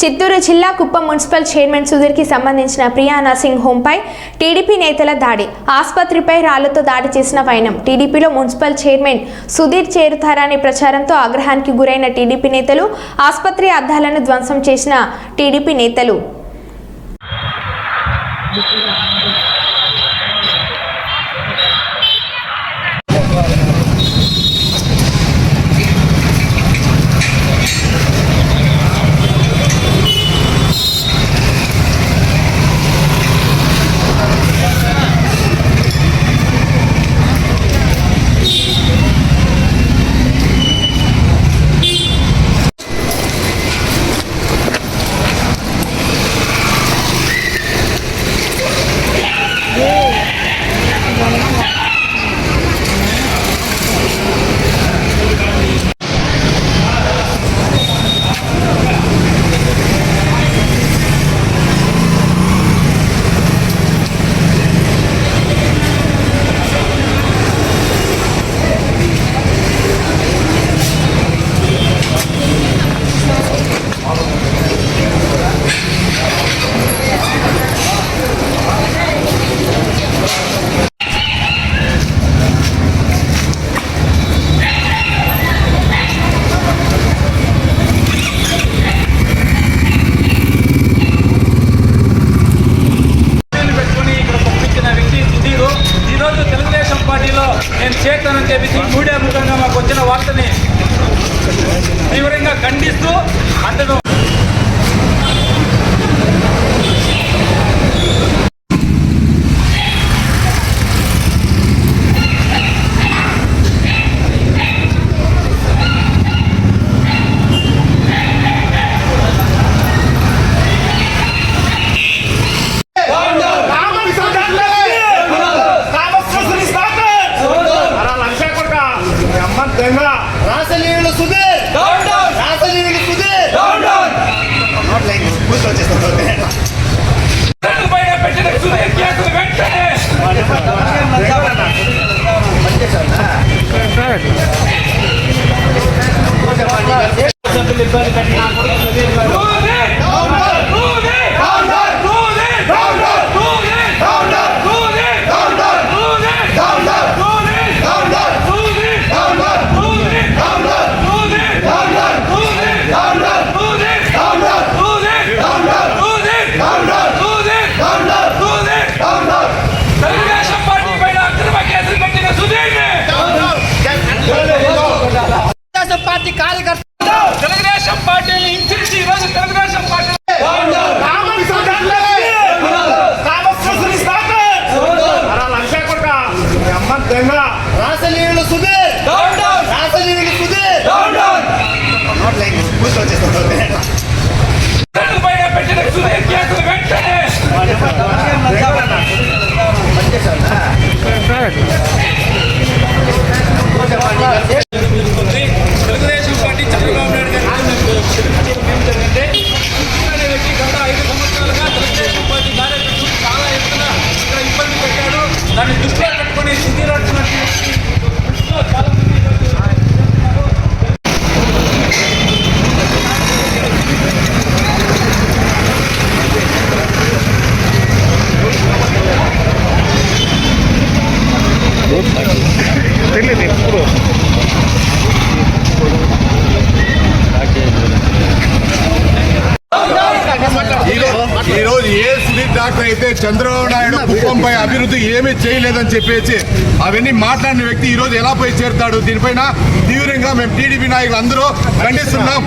చిత్తూరు జిల్లా Kuppam municipal chairman సుధీర్కి సంబంధించిన Priya nursing హోంపై TDP నేతల దాడి. ఆసుపత్రిపై రాళ్లతో దాడి చేసిన వైనం. టీడీపీలో మున్సిపల్ చైర్మన్ సుధీర్ చేరుతారనే ప్రచారంతో ఆగ్రహానికి గురైన టీడీపీ నేతలు, ఆసుపత్రి అద్దాలను ధ్వంసం చేసిన టీడీపీ నేతలు. నేను చేస్తానని చెప్పి మీడియా ముఖంగా మాకు వచ్చిన వార్తని తీవ్రంగా ఖండిస్తూ అతను రాసలీలు సుధీర్ రాసలీలు సుధీర్ ఇబ్బంది పెట్టినా పార్టీ కార్యకర్త తెలుగుదేశం పార్టీని హింసించి ఈరోజు తెలుగుదేశం పార్టీ రాసలీలు సుధీర్ రాసలీలు సుధీర్ పెట్టిన సుధీర్ కేసులు వెంటనే తెలుగుదేశం పార్టీ చంద్రబాబు నాయుడు గారు జరిగిందంటే అనే వ్యక్తి గత 5 సంవత్సరాలుగా తెలుగుదేశం పార్టీ కార్యకర్తలు చాలా ఎత్తున ఇక్కడ ఇబ్బంది పెట్టాడు. దాన్ని దృష్టిలో పెట్టుకుని సుధీర్ వచ్చినట్టు చాలా మంది ఈరోజు ఏ సుధీర్ డాక్టర్ అయితే చంద్రబాబు నాయుడు కుప్పంపై అభివృద్ధి ఏమీ చేయలేదని చెప్పేసి అవన్నీ మాట్లాడిన వ్యక్తి ఈ రోజు ఎలా పోయి చేరుతాడు? దీనిపైన తీవ్రంగా మేము టీడీపీ నాయకులు అందరూ ఖండిస్తున్నాం.